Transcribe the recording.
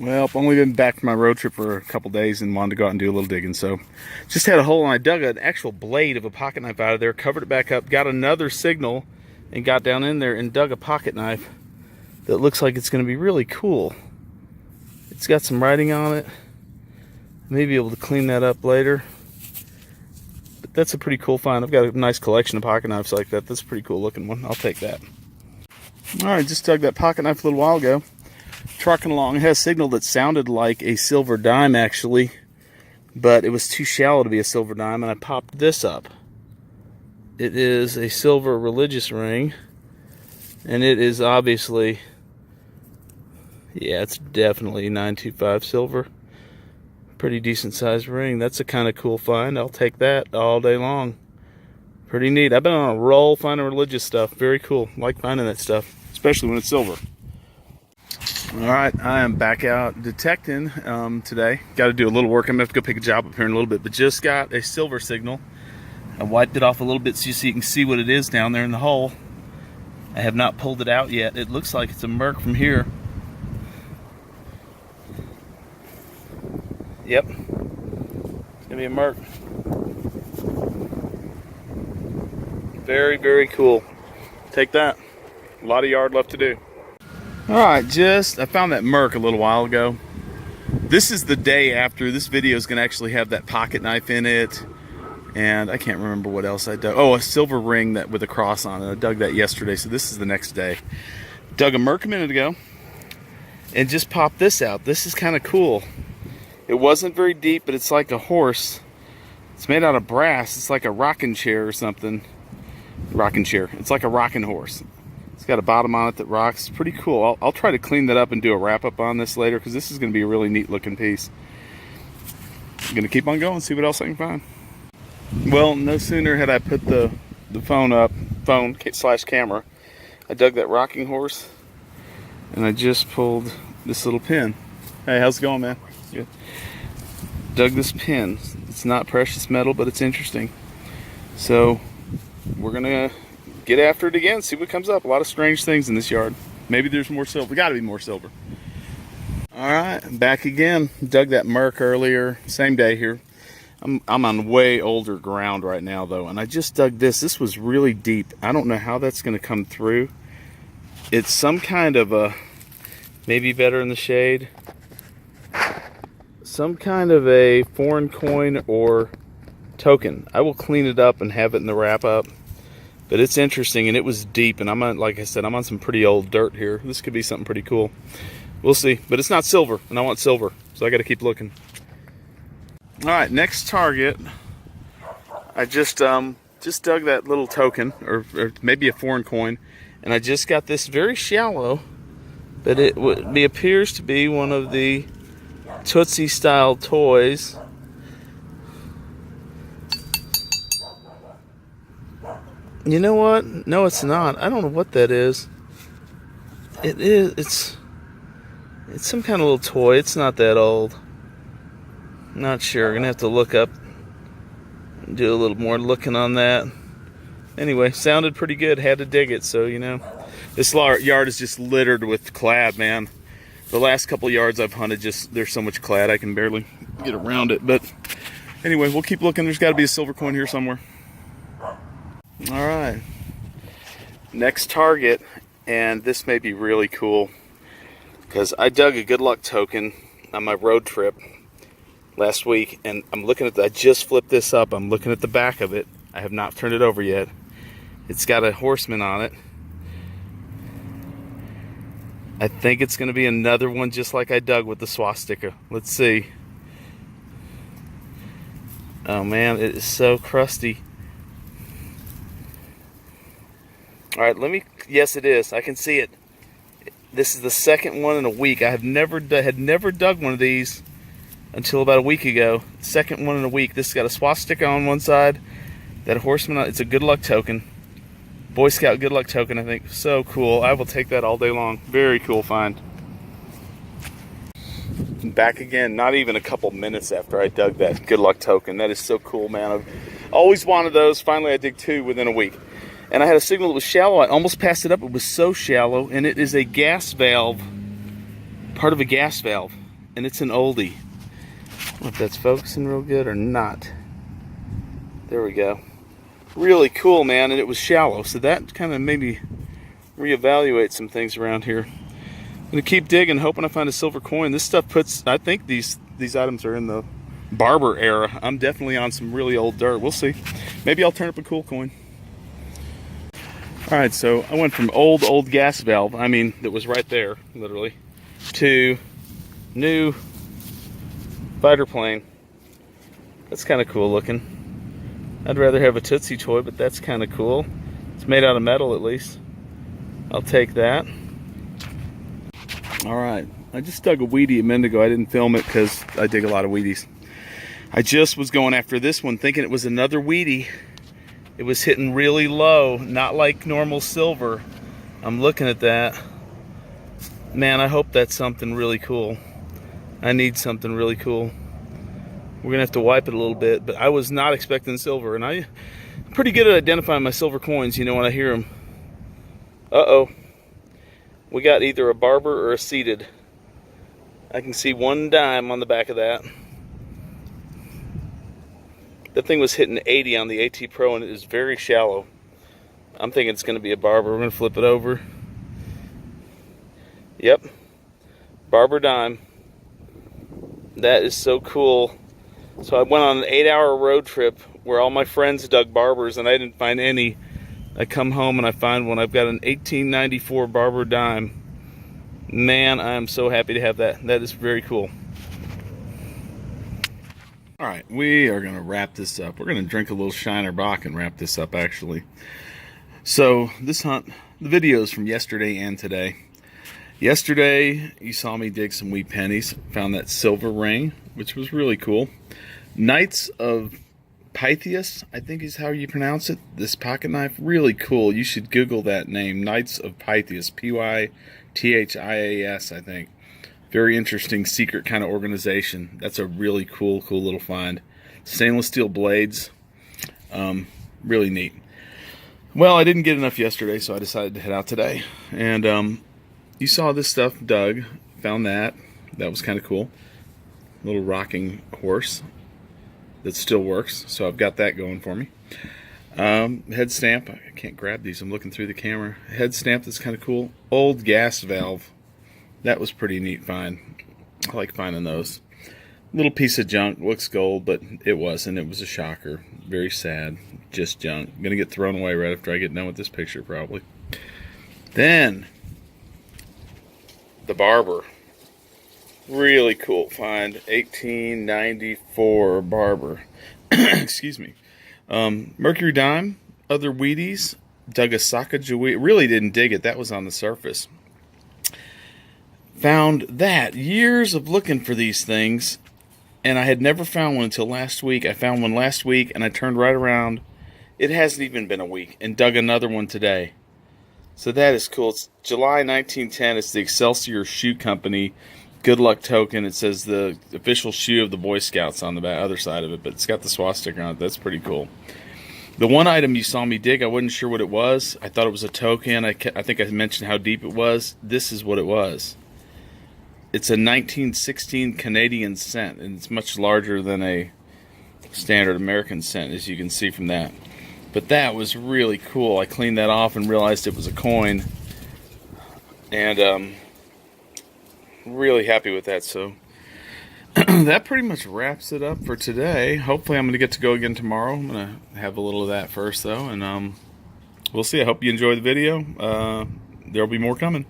Well, I've only been back from my road trip for a couple days and wanted to go out and do a little digging. So just had a hole and I dug an actual blade of a pocket knife out of there, covered it back up, got another signal, and got down in there and dug a pocket knife that looks like it's going to be really cool. It's got some writing on it. May be able to clean that up later. But that's a pretty cool find. I've got a nice collection of pocket knives like that. That's a pretty cool looking one. I'll take that. Alright, just dug that pocket knife a little while ago. Trucking along. It has a signal that sounded like a silver dime actually, but it was too shallow to be a silver dime, and I popped this up. It is a silver religious ring, and it is obviously, yeah, it's definitely 925 silver. Pretty decent sized ring. That's a kind of cool find. I'll take that all day long. Pretty neat. I've been on a roll finding religious stuff. Very cool. Like finding that stuff, especially when it's silver. Alright, I am back out detecting today. Got to do a little work. I'm going to have to go pick a job up here in a little bit, but just got a silver signal. I wiped it off a little bit so you can see what it is down there in the hole. I have not pulled it out yet. It looks like it's a Merc from here. Yep, it's going to be a Merc. Very, very cool. Take that. A lot of yard left to do. Alright, I found that Merc a little while ago. This is the day after. This video is going to actually have that pocket knife in it. And I can't remember what else I dug. Oh, a silver ring with a cross on it. I dug that yesterday, so this is the next day. Dug a Merc a minute ago. And just popped this out. This is kind of cool. It wasn't very deep, but it's like a horse. It's made out of brass. It's like a rocking chair or something. Rocking chair. It's like a rocking horse. It's got a bottom on it that rocks. It's pretty cool. I'll try to clean that up and do a wrap up on this later, because this is going to be a really neat looking piece. I'm going to keep on going, see what else I can find. Well, no sooner had I put the phone / camera, I dug that rocking horse, and I just pulled this little pin. Hey, how's it going, man? Good. Dug this pin. It's not precious metal, but it's interesting. So we're going to get after it again, see what comes up. A lot of strange things in this yard. Maybe there's more silver. Got to be more silver. Alright, back again. Dug that Merc earlier. Same day here. I'm on way older ground right now, though, and I just dug this. This was really deep. I don't know how that's going to come through. It's some kind of a, maybe better in the shade, some kind of a foreign coin or token. I will clean it up and have it in the wrap up. But it's interesting, and it was deep, and I'm on, like I said, I'm on some pretty old dirt here. This could be something pretty cool. We'll see. But it's not silver, and I want silver, so I got to keep looking. All right, next target. I just dug that little token, or maybe a foreign coin, and I just got this very shallow, but it appears to be one of the Tootsie style toys. You know what? No, it's not. I don't know what that is. It's some kind of little toy. It's not that old. Not sure. I'm gonna have to look up and do a little more looking on that. Anyway, sounded pretty good. Had to dig it, so you know. This yard is just littered with clad, man. The last couple yards I've hunted, there's so much clad I can barely get around it. But anyway, we'll keep looking. There's got to be a silver coin here somewhere. All right, next target, and this may be really cool because I dug a good luck token on my road trip last week, and I'm looking at I just flipped this up. I'm looking at the back of it. I have not turned it over yet. It's got a horseman on it. I think it's going to be another one just like I dug with the swastika. Let's see. Oh man, it is so crusty. Alright, yes it is. I can see it. This is the second one in a week. I had never dug one of these until about a week ago. Second one in a week. This has got a swastika on one side, that horseman, it's a good luck token. Boy Scout good luck token, I think. So cool. I will take that all day long. Very cool find. Back again, not even a couple minutes after I dug that good luck token. That is so cool, man. I've always wanted those. Finally, I dig two within a week. And I had a signal that was shallow. I almost passed it up. It was so shallow, and it is a gas valve, part of a gas valve. and it's an oldie. I don't know if that's focusing real good or not. There we go. Really cool, man, and it was shallow, so that kind of made me reevaluate some things around here. I'm gonna keep digging, hoping I find a silver coin. This stuff puts, I think these items are in the Barber era. I'm definitely on some really old dirt. We'll see. Maybe I'll turn up a cool coin. All right, so I went from old gas valve, I mean, that was right there, literally, to new fighter plane. That's kind of cool looking. I'd rather have a Tootsie toy, but that's kind of cool. It's made out of metal, at least. I'll take that. All right, I just dug a Wheatie a minute ago. I didn't film it because I dig a lot of Wheaties. I just was going after this one thinking it was another Wheatie. It was hitting really low, not like normal silver. I'm looking at that. Man, I hope that's something really cool. I need something really cool. We're gonna have to wipe it a little bit, but I was not expecting silver, and I'm pretty good at identifying my silver coins, you know, when I hear them. Uh-oh. We got either a Barber or a seated. I can see one dime on the back of that. That thing was hitting 80 on the AT Pro, and it is very shallow. I'm thinking it's gonna be a Barber. We're gonna flip it over. Yep. Barber dime. That is so cool. So I went on an 8-hour road trip where all my friends dug Barbers and I didn't find any. I come home and I find one. I've got an 1894 Barber dime. Man, I am so happy to have that. That is very cool. All right, we are going to wrap this up. We're going to drink a little Shiner Bock and wrap this up, actually. So this hunt, the videos from yesterday and today. Yesterday, you saw me dig some wheat pennies. Found that silver ring, which was really cool. Knights of Pythias, I think is how you pronounce it. This pocket knife, really cool. You should Google that name, Knights of Pythias, Pythias, I think. Very interesting, secret kind of organization. That's a really cool little find. Stainless steel blades, really neat. Well, I didn't get enough yesterday, so I decided to head out today. And you saw this stuff dug, found that. That was kind of cool. Little rocking horse that still works, so I've got that going for me. Head stamp, I can't grab these, I'm looking through the camera. Head stamp that's kind of cool. Old gas valve, that was pretty neat find. I like finding those. Little piece of junk, looks gold, but it wasn't. It was a shocker. Very sad, just junk. I'm gonna get thrown away right after I get done with this picture, probably. Then, the Barber. Really cool find, 1894 Barber. Excuse me. Mercury dime, other Wheaties, dug a Sacagawea. Really didn't dig it, that was on the surface. Found that, years of looking for these things, and I had never found one until last week. I found one last week, and I turned right around. It hasn't even been a week, and dug another one today. So that is cool. It's July 1910. It's the Excelsior Shoe Company good luck token. It says the official shoe of the Boy Scouts on the other side of it, but it's got the swastika on it. That's pretty cool. The one item you saw me dig, I wasn't sure what it was. I thought it was a token. I think I mentioned how deep it was. This is what it was. It's a 1916 Canadian cent, and it's much larger than a standard American cent, as you can see from that. But that was really cool. I cleaned that off and realized it was a coin, and really happy with that. So that pretty much wraps it up for today. Hopefully I'm going to get to go again tomorrow. I'm going to have a little of that first, though, and we'll see. I hope you enjoy the video. There'll be more coming.